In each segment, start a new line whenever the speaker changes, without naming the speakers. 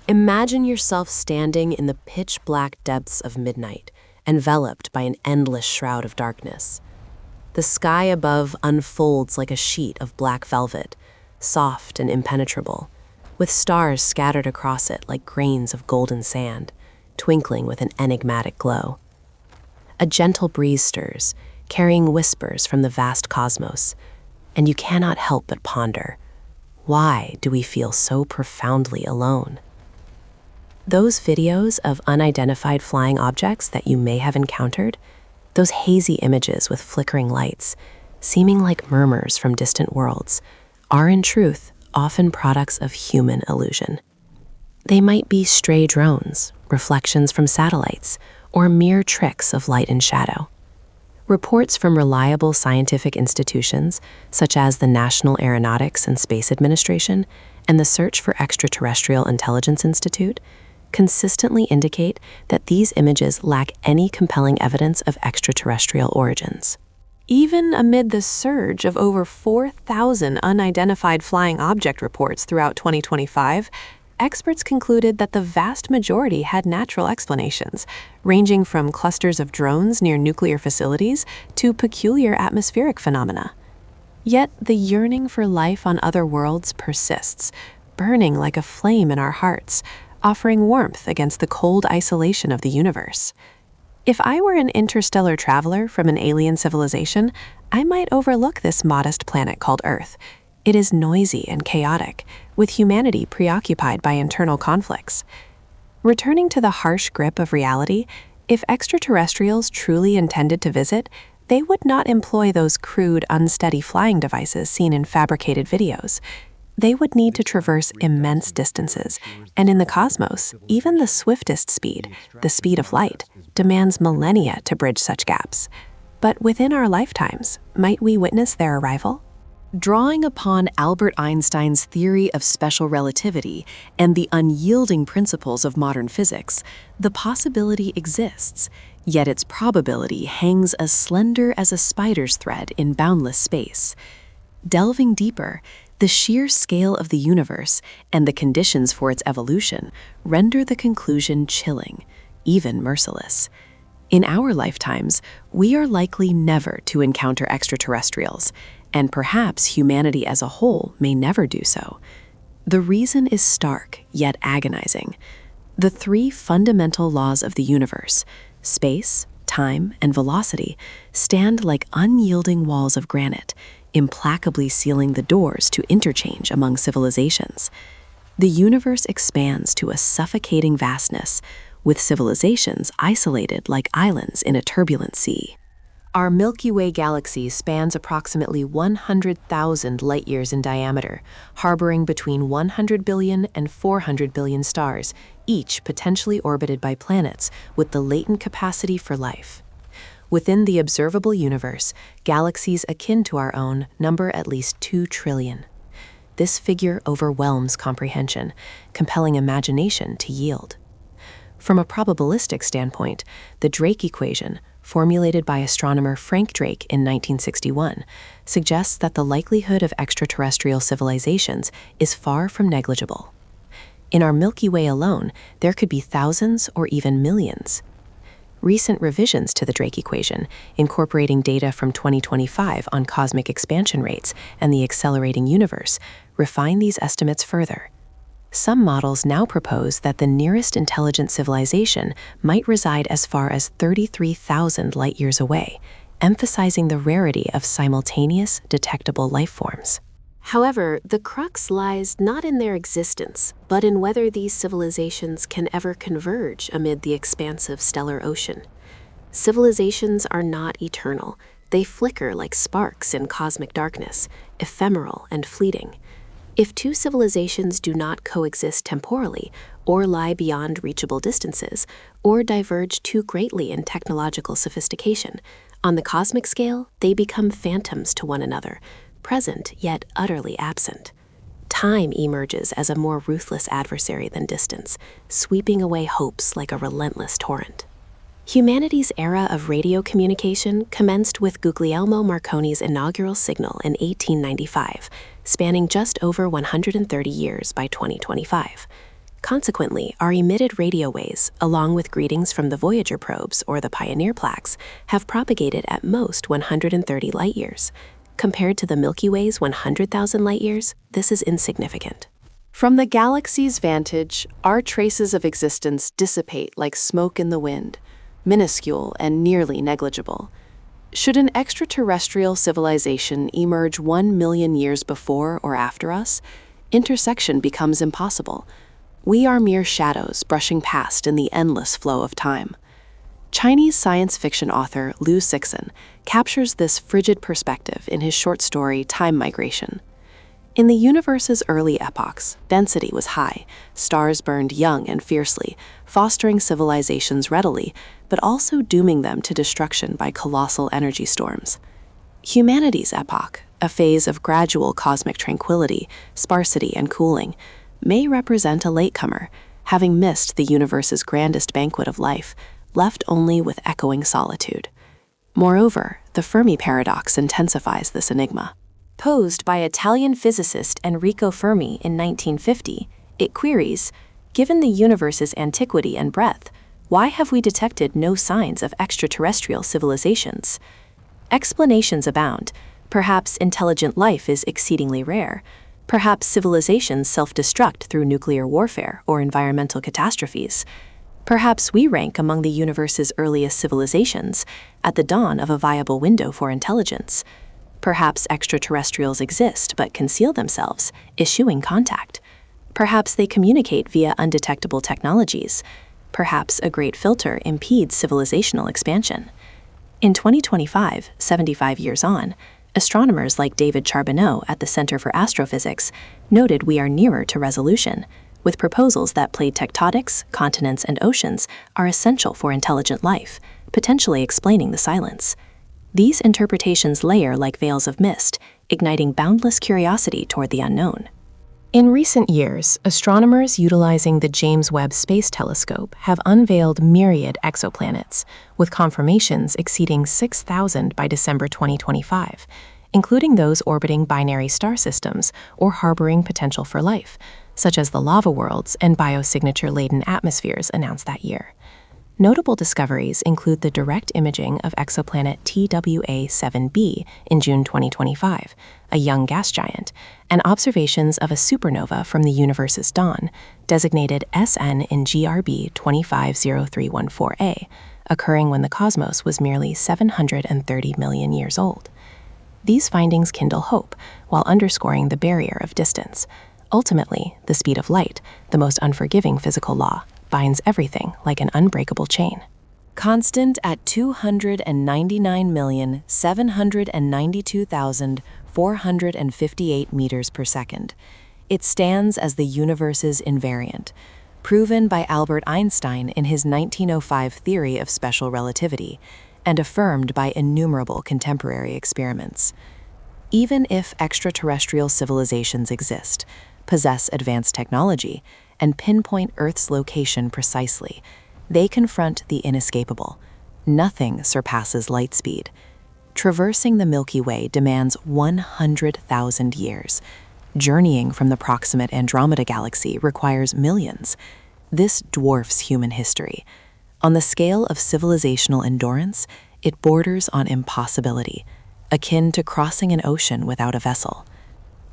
Imagine yourself standing in the pitch-black depths of midnight, enveloped by an endless shroud of darkness. The sky above unfolds like a sheet of black velvet, soft and impenetrable, with stars scattered across it like grains of golden sand, twinkling with an enigmatic glow. A gentle breeze stirs, carrying whispers from the vast cosmos, and you cannot help but ponder, why do we feel so profoundly alone? Those videos of unidentified flying objects that you may have encountered, those hazy images with flickering lights, seeming like murmurs from distant worlds, are in truth often products of human illusion. They might be stray drones, reflections from satellites, or mere tricks of light and shadow. Reports from reliable scientific institutions, such as the National Aeronautics and Space Administration and the Search for Extraterrestrial Intelligence Institute, consistently indicate that these images lack any compelling evidence of extraterrestrial origins. Even amid the surge of over 4,000 unidentified flying object reports throughout 2025, experts concluded that the vast majority had natural explanations, ranging from clusters of drones near nuclear facilities to peculiar atmospheric phenomena. Yet the yearning for life on other worlds persists, burning like a flame in our hearts, offering warmth against the cold isolation of the universe. If I were an interstellar traveler from an alien civilization, I might overlook this modest planet called Earth. It is noisy and chaotic, with humanity preoccupied by internal conflicts. Returning to the harsh grip of reality, if extraterrestrials truly intended to visit, they would not employ those crude, unsteady flying devices seen in fabricated videos. They would need to traverse immense distances, and in the cosmos, even the swiftest speed, the speed of light, demands millennia to bridge such gaps. But within our lifetimes, might we witness their arrival? Drawing upon Albert Einstein's theory of special relativity and the unyielding principles of modern physics, the possibility exists, yet its probability hangs as slender as a spider's thread in boundless space. Delving deeper, the sheer scale of the universe and the conditions for its evolution render the conclusion chilling, even merciless. In our lifetimes, we are likely never to encounter extraterrestrials, and perhaps humanity as a whole may never do so. The reason is stark, yet agonizing. The three fundamental laws of the universe, space, time, and velocity, stand like unyielding walls of granite, implacably sealing the doors to interchange among civilizations. The universe expands to a suffocating vastness, with civilizations isolated like islands in a turbulent sea. Our Milky Way galaxy spans approximately 100,000 light-years in diameter, harboring between 100 billion and 400 billion stars, each potentially orbited by planets with the latent capacity for life. Within the observable universe, galaxies akin to our own number at least 2 trillion. This figure overwhelms comprehension, compelling imagination to yield. From a probabilistic standpoint, the Drake equation, formulated by astronomer Frank Drake in 1961, suggests that the likelihood of extraterrestrial civilizations is far from negligible. In our Milky Way alone, there could be thousands or even millions. Recent revisions to the Drake equation, incorporating data from 2025 on cosmic expansion rates and the accelerating universe, refine these estimates further. Some models now propose that the nearest intelligent civilization might reside as far as 33,000 light-years away, emphasizing the rarity of simultaneous detectable life forms. However, the crux lies not in their existence, but in whether these civilizations can ever converge amid the expansive stellar ocean. Civilizations are not eternal. They flicker like sparks in cosmic darkness, ephemeral and fleeting. If two civilizations do not coexist temporally, or lie beyond reachable distances, or diverge too greatly in technological sophistication, on the cosmic scale, they become phantoms to one another, present yet utterly absent. Time emerges as a more ruthless adversary than distance, sweeping away hopes like a relentless torrent. Humanity's era of radio communication commenced with Guglielmo Marconi's inaugural signal in 1895, spanning just over 130 years by 2025. Consequently, our emitted radio waves, along with greetings from the Voyager probes or the Pioneer plaques, have propagated at most 130 light-years. Compared to the Milky Way's 100,000 light-years, this is insignificant. From the galaxy's vantage, our traces of existence dissipate like smoke in the wind, minuscule and nearly negligible. Should an extraterrestrial civilization emerge 1 million years before or after us, intersection becomes impossible. We are mere shadows brushing past in the endless flow of time. Chinese science fiction author Liu Cixin captures this frigid perspective in his short story Time Migration. In the universe's early epochs, density was high, stars burned young and fiercely, fostering civilizations readily, but also dooming them to destruction by colossal energy storms. Humanity's epoch, a phase of gradual cosmic tranquility, sparsity, and cooling, may represent a latecomer, having missed the universe's grandest banquet of life, left only with echoing solitude. Moreover, the Fermi paradox intensifies this enigma. Posed by Italian physicist Enrico Fermi in 1950, it queries, given the universe's antiquity and breadth, why have we detected no signs of extraterrestrial civilizations? Explanations abound. Perhaps intelligent life is exceedingly rare. Perhaps civilizations self-destruct through nuclear warfare or environmental catastrophes. Perhaps we rank among the universe's earliest civilizations, at the dawn of a viable window for intelligence. Perhaps extraterrestrials exist but conceal themselves, eschewing contact. Perhaps they communicate via undetectable technologies. Perhaps a great filter impedes civilizational expansion. In 2025, 75 years on, astronomers like David Charbonneau at the Center for Astrophysics noted we are nearer to resolution, with proposals that plate tectonics, continents, and oceans are essential for intelligent life, potentially explaining the silence. These interpretations layer like veils of mist, igniting boundless curiosity toward the unknown. In recent years, astronomers utilizing the James Webb Space Telescope have unveiled myriad exoplanets, with confirmations exceeding 6,000 by December 2025, including those orbiting binary star systems or harboring potential for life, such as the lava worlds and biosignature-laden atmospheres announced that year. Notable discoveries include the direct imaging of exoplanet TWA-7b in June 2025, a young gas giant, and observations of a supernova from the universe's dawn, designated SN in GRB 250314a, occurring when the cosmos was merely 730 million years old. These findings kindle hope while underscoring the barrier of distance. Ultimately, the speed of light, the most unforgiving physical law, binds everything like an unbreakable chain. Constant at 299,792,458 meters per second, it stands as the universe's invariant, proven by Albert Einstein in his 1905 theory of special relativity, and affirmed by innumerable contemporary experiments. Even if extraterrestrial civilizations exist, possess advanced technology, and pinpoint Earth's location precisely, they confront the inescapable. Nothing surpasses light speed. Traversing the Milky Way demands 100,000 years. Journeying from the proximate Andromeda galaxy requires millions. This dwarfs human history. On the scale of civilizational endurance, it borders on impossibility, akin to crossing an ocean without a vessel.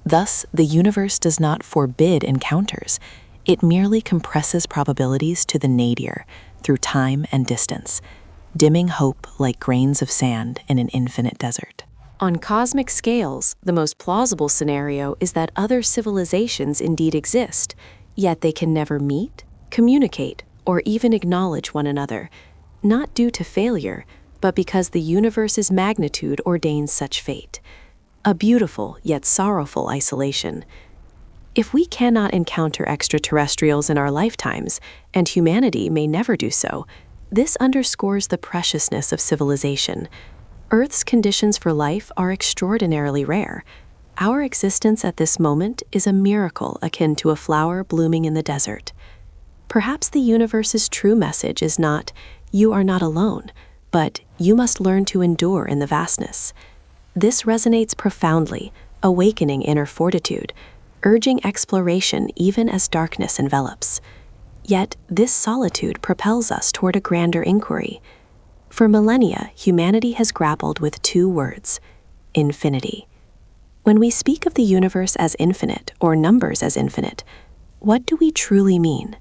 Thus, the universe does not forbid encounters. It merely compresses probabilities to the nadir through time and distance, dimming hope like grains of sand in an infinite desert. On cosmic scales, the most plausible scenario is that other civilizations indeed exist, yet they can never meet, communicate, or even acknowledge one another, not due to failure, but because the universe's magnitude ordains such fate. A beautiful yet sorrowful isolation. If we cannot encounter extraterrestrials in our lifetimes, and humanity may never do so, this underscores the preciousness of civilization. Earth's conditions for life are extraordinarily rare. Our existence at this moment is a miracle akin to a flower blooming in the desert. Perhaps the universe's true message is not, "You are not alone," but "You must learn to endure in the vastness." This resonates profoundly, awakening inner fortitude, urging exploration even as darkness envelops. Yet, this solitude propels us toward a grander inquiry. For millennia, humanity has grappled with two words: infinity. When we speak of the universe as infinite or numbers as infinite, what do we truly mean?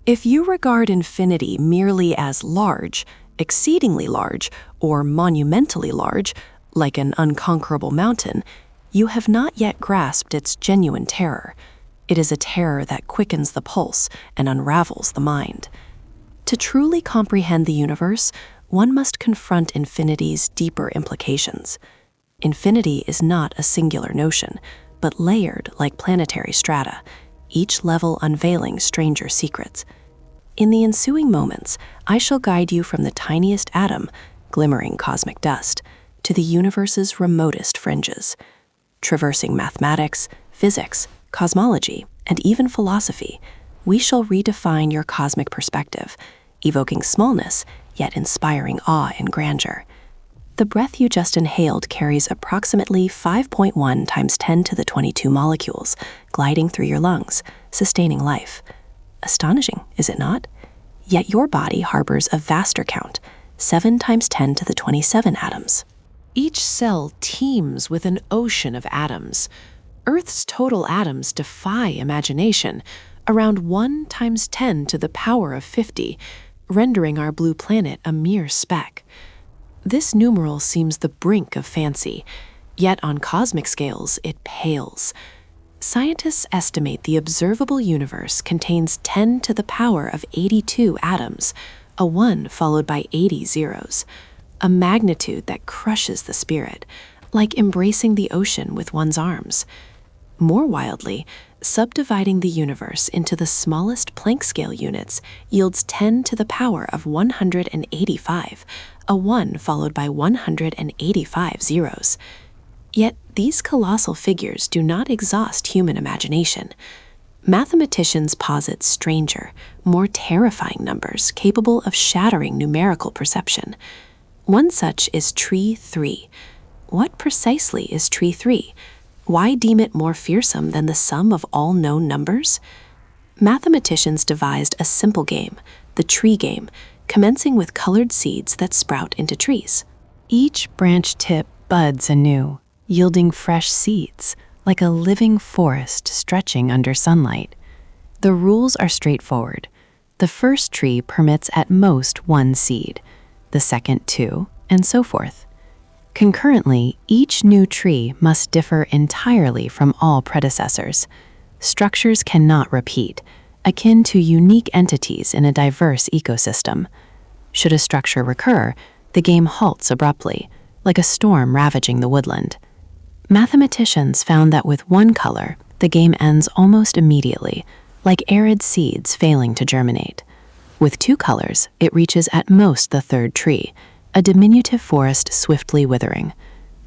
If you regard infinity merely as large, exceedingly large, or monumentally large, like an unconquerable mountain, you have not yet grasped its genuine terror. It is a terror that quickens the pulse and unravels the mind. To truly comprehend the universe, one must confront infinity's deeper implications. Infinity is not a singular notion, but layered like planetary strata, each level unveiling stranger secrets. In the ensuing moments, I shall guide you from the tiniest atom, glimmering cosmic dust, to the universe's remotest fringes. Traversing mathematics, physics, cosmology, and even philosophy, we shall redefine your cosmic perspective, evoking smallness, yet inspiring awe and grandeur. The breath you just inhaled carries approximately 5.1 times 10 to the 22 molecules, gliding through your lungs, sustaining life. Astonishing, is it not? Yet your body harbors a vaster count, 7 times 10 to the 27 atoms. Each cell teems with an ocean of atoms. Earth's total atoms defy imagination, around 1 times 10 to the power of 50, rendering our blue planet a mere speck. This numeral seems the brink of fancy, yet on cosmic scales it pales. Scientists estimate the observable universe contains 10 to the power of 82 atoms, a 1 followed by 80 zeros, a magnitude that crushes the spirit, like embracing the ocean with one's arms. More wildly, subdividing the universe into the smallest Planck scale units yields 10 to the power of 185, a 1 followed by 185 zeros. Yet these colossal figures do not exhaust human imagination. Mathematicians posit stranger, more terrifying numbers capable of shattering numerical perception. One such is Tree 3. What precisely is Tree 3? Why deem it more fearsome than the sum of all known numbers? Mathematicians devised a simple game, the tree game, commencing with colored seeds that sprout into trees. Each branch tip buds anew, yielding fresh seeds, like a living forest stretching under sunlight. The rules are straightforward. The first tree permits at most 1 seed, the second 2, and so forth. Concurrently, each new tree must differ entirely from all predecessors. Structures cannot repeat, akin to unique entities in a diverse ecosystem. Should a structure recur, the game halts abruptly, like a storm ravaging the woodland. Mathematicians found that with one color, the game ends almost immediately, like arid seeds failing to germinate. With 2 colors, it reaches at most the third tree, a diminutive forest swiftly withering.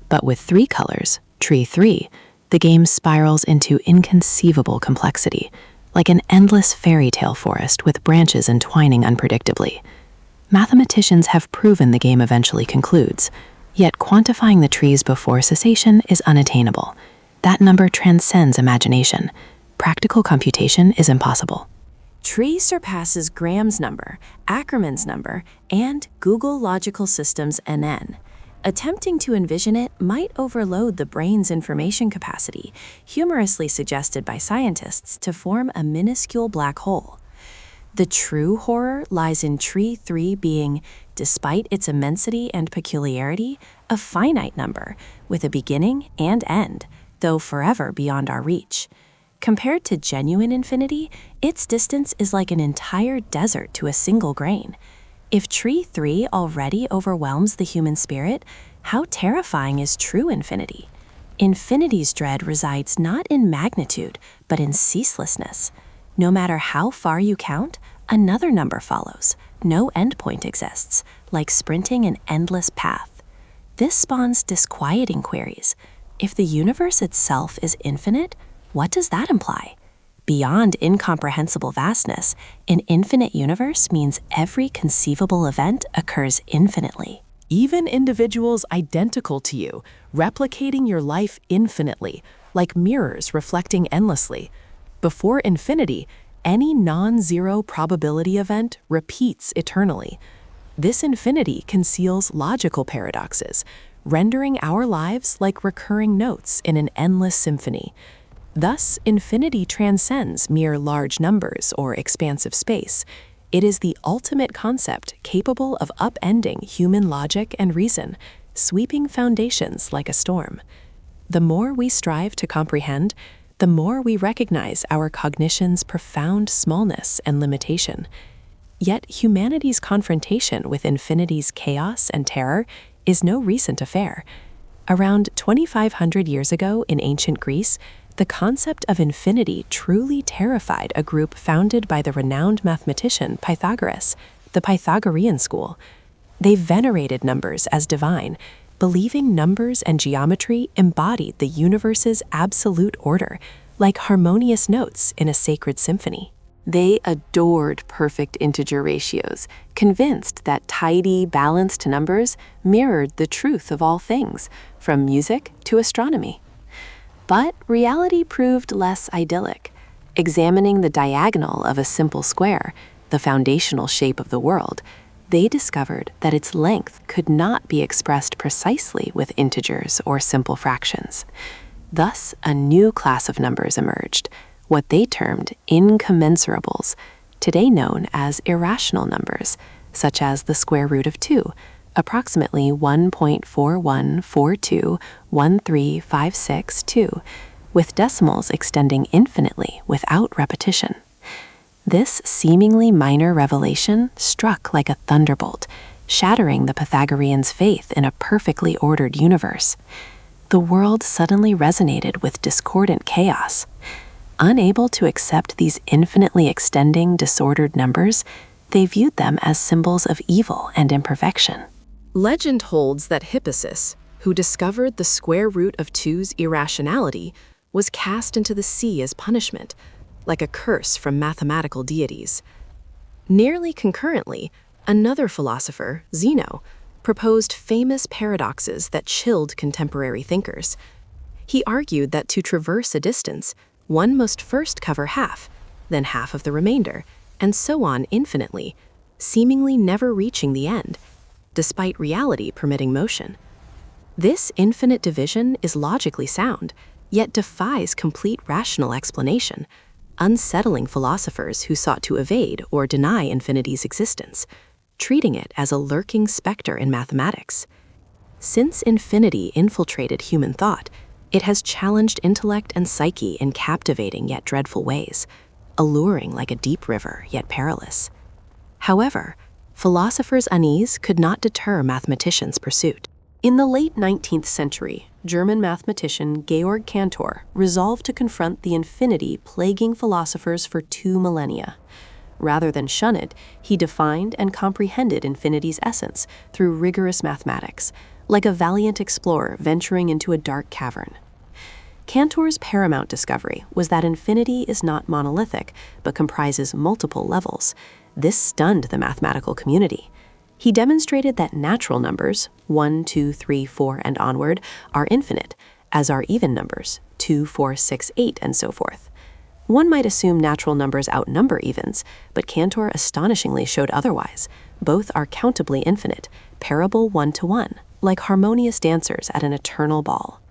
But with 3 colors, Tree 3, the game spirals into inconceivable complexity, like an endless fairy tale forest with branches entwining unpredictably. Mathematicians have proven the game eventually concludes, yet quantifying the trees before cessation is unattainable. That number transcends imagination. Practical computation is impossible. Tree surpasses Graham's number, Ackermann's number, and Google Logical Systems NN. Attempting to envision it might overload the brain's information capacity, humorously suggested by scientists to form a minuscule black hole. The true horror lies in Tree 3 being, despite its immensity and peculiarity, a finite number, with a beginning and end, though forever beyond our reach. Compared to genuine infinity, its distance is like an entire desert to a single grain. If Tree 3 already overwhelms the human spirit, how terrifying is true infinity? Infinity's dread resides not in magnitude, but in ceaselessness. No matter how far you count, another number follows. No endpoint exists, like sprinting an endless path. This spawns disquieting queries. If the universe itself is infinite, what does that imply? Beyond incomprehensible vastness, an infinite universe means every conceivable event occurs infinitely. Even individuals identical to you, replicating your life infinitely,
like mirrors reflecting endlessly. Before infinity, any non-zero probability event repeats eternally. This infinity conceals logical paradoxes, rendering our lives like recurring notes in an endless symphony. Thus, infinity transcends mere large numbers or expansive space. It is the ultimate concept capable of upending human logic and reason, sweeping foundations like a storm. The more we strive to comprehend, the more we recognize our cognition's profound smallness and limitation. Yet humanity's confrontation with infinity's chaos and terror is no recent affair. Around 2,500 years ago in ancient Greece, the concept of infinity truly terrified a group founded by the renowned mathematician Pythagoras, the Pythagorean school. They venerated numbers as divine, believing numbers and geometry embodied the universe's absolute order, like harmonious notes in a sacred symphony. They adored perfect integer ratios, convinced that tidy, balanced numbers mirrored the truth of all things, from music to astronomy. But reality proved less idyllic. Examining the diagonal of a simple square, the foundational shape of the world, they discovered that its length could not be expressed precisely with integers or simple fractions. Thus, a new class of numbers emerged, what they termed incommensurables, today known as irrational numbers, such as the square root of 2, approximately 1.41421356, with decimals extending infinitely without repetition. This seemingly minor revelation struck like a thunderbolt, shattering the Pythagoreans' faith in a perfectly ordered universe. The world suddenly resonated with discordant chaos. Unable to accept these infinitely extending, disordered numbers, they viewed them as symbols of evil and imperfection.
Legend holds that Hippasus, who discovered the square root of 2's irrationality, was cast into the sea as punishment, like a curse from mathematical deities. Nearly concurrently, another philosopher, Zeno, proposed famous paradoxes that chilled contemporary thinkers. He argued that to traverse a distance, one must first cover half, then half of the remainder, and so on infinitely, seemingly never reaching the end, despite reality permitting motion. This infinite division is logically sound, yet defies complete rational explanation, unsettling philosophers who sought to evade or deny infinity's existence, treating it as a lurking specter in mathematics. Since infinity infiltrated human thought, it has challenged intellect and psyche in captivating yet dreadful ways, alluring like a deep river yet perilous. However, philosophers' unease could not deter mathematicians' pursuit. In the late 19th century, German mathematician Georg Cantor resolved to confront the infinity plaguing philosophers for 2 millennia. Rather than shun it, he defined and comprehended infinity's essence through rigorous mathematics, like a valiant explorer venturing into a dark cavern. Cantor's paramount discovery was that infinity is not monolithic, but comprises multiple levels. This stunned the mathematical community. He demonstrated that natural numbers, 1, 2, 3, 4, and onward, are infinite, as are even numbers, 2, 4, 6, 8, and so forth. One might assume natural numbers outnumber evens, but Cantor astonishingly showed otherwise. Both are countably infinite, parable 1 to 1, like harmonious dancers at an eternal ball.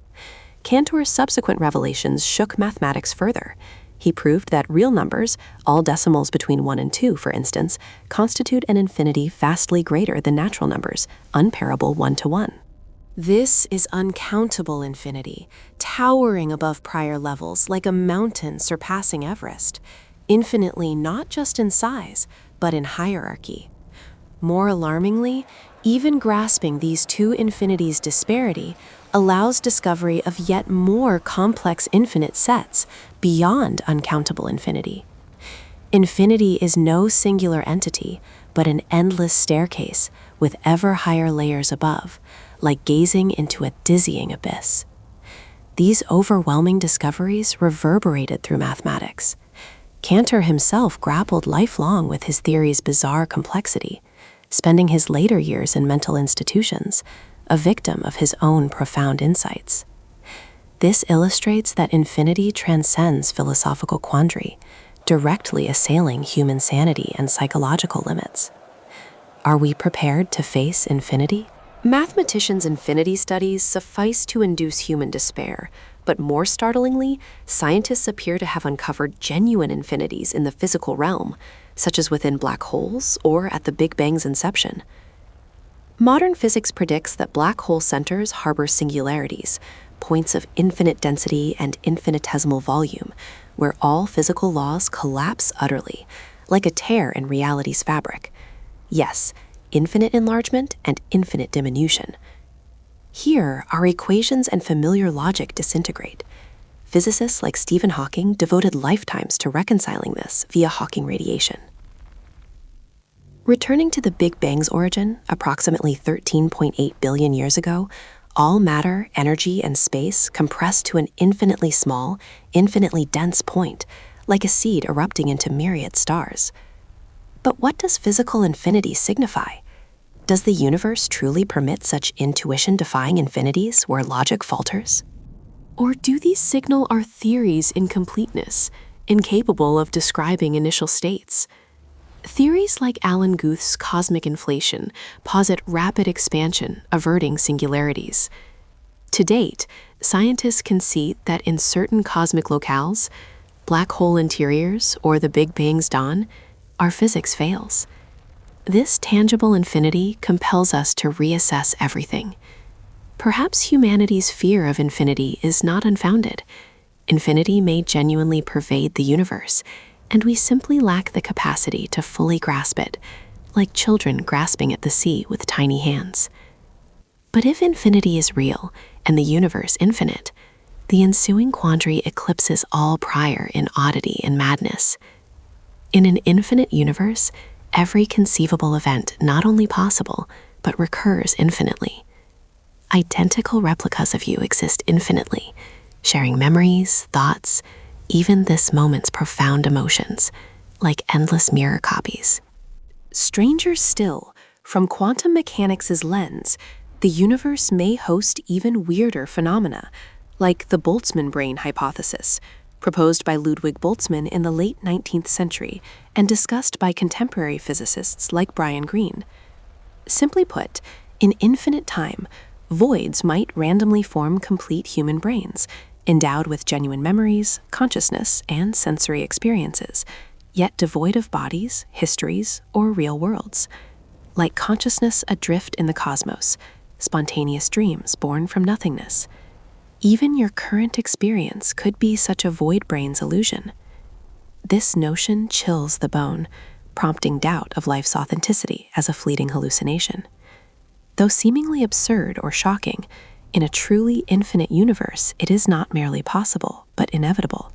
Cantor's subsequent revelations shook mathematics further. He proved that real numbers, all decimals between 1 and 2, for instance, constitute an infinity vastly greater than natural numbers, unparable 1 to 1. This is uncountable infinity, towering above prior levels like a mountain surpassing Everest, infinitely not just in size, but in hierarchy. More alarmingly, even grasping these two infinities' disparity allows discovery of yet more complex infinite sets beyond uncountable infinity. Infinity is no singular entity, but an endless staircase with ever higher layers above, like gazing into a dizzying abyss. These overwhelming discoveries reverberated through mathematics. Cantor himself grappled lifelong with his theory's bizarre complexity, spending his later years in mental institutions, a victim of his own profound insights. This illustrates that infinity transcends philosophical quandary, directly assailing human sanity and psychological limits. Are we prepared to face infinity? Mathematicians' infinity studies suffice to induce human despair, but more startlingly, scientists appear to have uncovered genuine infinities in the physical realm, such as within black holes or at the Big Bang's inception. Modern physics predicts that black hole centers harbor singularities, points of infinite density and infinitesimal volume, where all physical laws collapse utterly, like a tear in reality's fabric. Yes, infinite enlargement and infinite diminution. Here, our equations and familiar logic disintegrate. Physicists like Stephen Hawking devoted lifetimes to reconciling this via Hawking radiation. Returning to the Big Bang's origin, approximately 13.8 billion years ago, all matter, energy, and space compressed to an infinitely small, infinitely dense point, like a seed erupting into myriad stars. But what does physical infinity signify? Does the universe truly permit such intuition-defying infinities where logic falters? Or do these signal our theories' incompleteness, incapable of describing initial states? Theories like Alan Guth's cosmic inflation posit rapid expansion, averting singularities. To date, scientists concede that in certain cosmic locales, black hole interiors, or the Big Bang's dawn, our physics fails. This tangible infinity compels us to reassess everything. Perhaps humanity's fear of infinity is not unfounded. Infinity may genuinely pervade the universe, and we simply lack the capacity to fully grasp it, like children grasping at the sea with tiny hands. But if infinity is real and the universe infinite, the ensuing quandary eclipses all prior in oddity and madness. In an infinite universe, every conceivable event not only possible, but recurs infinitely. Identical replicas of you exist infinitely, sharing memories, thoughts, even this moment's profound emotions, like endless mirror copies. Stranger still, from quantum mechanics' lens, the universe may host even weirder phenomena, like the Boltzmann brain hypothesis, proposed by Ludwig Boltzmann in the late 19th century and discussed by contemporary physicists like Brian Greene. Simply put, in infinite time, voids might randomly form complete human brains, endowed with genuine memories, consciousness, and sensory experiences, yet devoid of bodies, histories, or real worlds. Like consciousness adrift in the cosmos, spontaneous dreams born from nothingness. Even your current experience could be such a void brain's illusion. This notion chills the bone, prompting doubt of life's authenticity as a fleeting hallucination. Though seemingly absurd or shocking, in a truly infinite universe, it is not merely possible, but inevitable.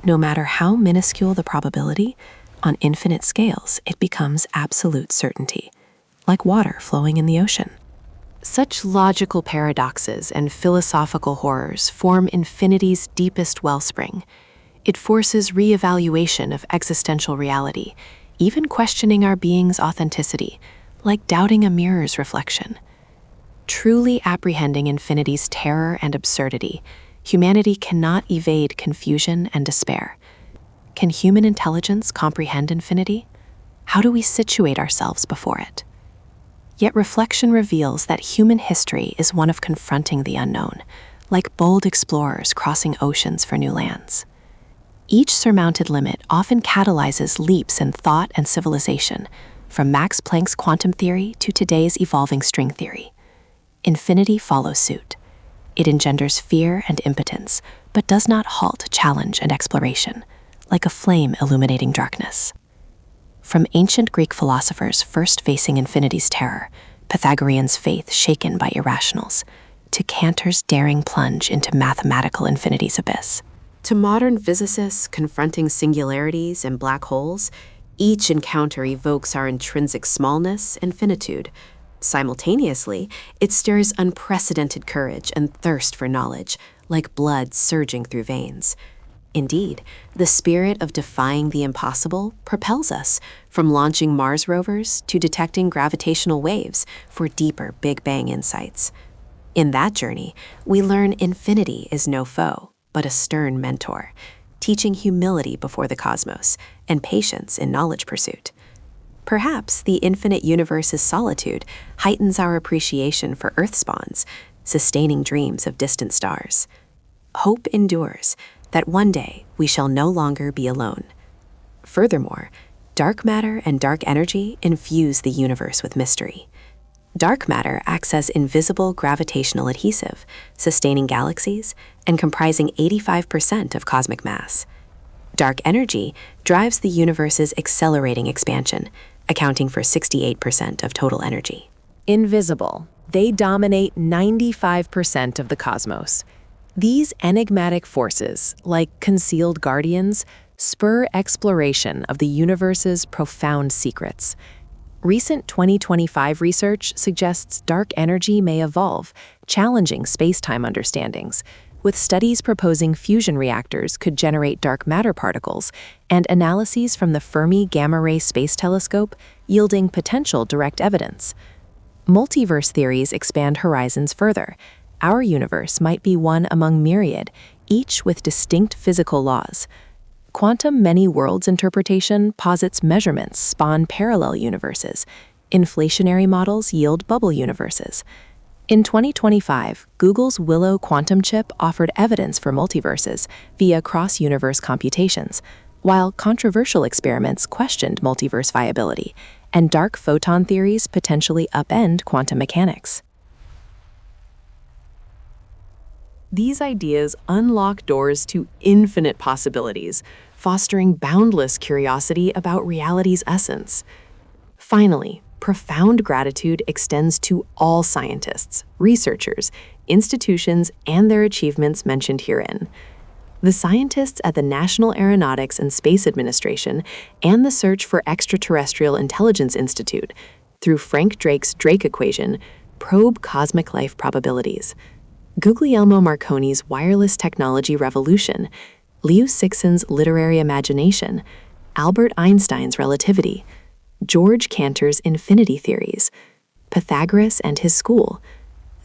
No matter how minuscule the probability, on infinite scales, it becomes absolute certainty, like water flowing in the ocean. Such logical paradoxes and philosophical horrors form infinity's deepest wellspring. It forces reevaluation of existential reality, even questioning our being's authenticity, like doubting a mirror's reflection. Truly apprehending infinity's terror and absurdity, humanity cannot evade confusion and despair. Can human intelligence comprehend infinity? How do we situate ourselves before it? Yet reflection reveals that human history is one of confronting the unknown, like bold explorers crossing oceans for new lands. Each surmounted limit often catalyzes leaps in thought and civilization, from Max Planck's quantum theory to today's evolving string theory. Infinity follows suit. It engenders fear and impotence, but does not halt challenge and exploration, like a flame illuminating darkness. From ancient Greek philosophers first facing infinity's terror, Pythagorean's faith shaken by irrationals, to Cantor's daring plunge into mathematical infinity's abyss. To modern physicists confronting singularities and black holes, each encounter evokes our intrinsic smallness and finitude. Simultaneously, it stirs unprecedented courage and thirst for knowledge, like blood surging through veins. Indeed, the spirit of defying the impossible propels us, from launching Mars rovers to detecting gravitational waves for deeper Big Bang insights. In that journey, we learn infinity is no foe, but a stern mentor, teaching humility before the cosmos and patience in knowledge pursuit. Perhaps the infinite universe's solitude heightens our appreciation for Earth spawns, sustaining dreams of distant stars. Hope endures that one day we shall no longer be alone. Furthermore, dark matter and dark energy infuse the universe with mystery. Dark matter acts as invisible gravitational adhesive, sustaining galaxies and comprising 85% of cosmic mass. Dark energy drives the universe's accelerating expansion, accounting for 68% of total energy.
Invisible, they dominate 95% of the cosmos. These enigmatic forces, like concealed guardians, spur exploration of the universe's profound secrets. Recent 2025 research suggests dark energy may evolve, challenging space-time understandings, with studies proposing fusion reactors could generate dark matter particles and analyses from the Fermi Gamma-Ray Space Telescope yielding potential direct evidence. Multiverse theories expand horizons further. Our universe might be one among myriad, each with distinct physical laws. Quantum many-worlds interpretation posits measurements spawn parallel universes. Inflationary models yield bubble universes. In 2025, Google's Willow quantum chip offered evidence for multiverses via cross-universe computations, while controversial experiments questioned multiverse viability, and dark photon theories potentially upend quantum mechanics. These ideas unlock doors to infinite possibilities, fostering boundless curiosity about reality's essence. Finally, profound gratitude extends to all scientists, researchers, institutions, and their achievements mentioned herein. The scientists at the National Aeronautics and Space Administration and the Search for Extraterrestrial Intelligence Institute, through Frank Drake's Drake equation, probe cosmic life probabilities. Guglielmo Marconi's wireless technology revolution, Leo Szixon's literary imagination, Albert Einstein's relativity, George Cantor's infinity theories, Pythagoras and his school,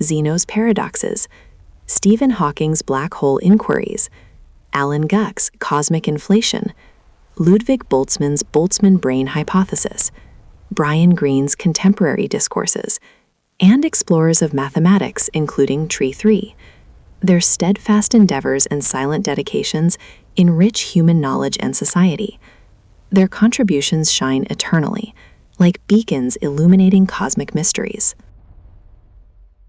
Zeno's paradoxes, Stephen Hawking's black hole inquiries, Alan Guck's cosmic inflation, Ludwig Boltzmann's Boltzmann brain hypothesis, Brian Greene's contemporary discourses, and explorers of mathematics including Tree 3. Their steadfast endeavors and silent dedications enrich human knowledge and society. Their contributions shine eternally, like beacons illuminating cosmic mysteries.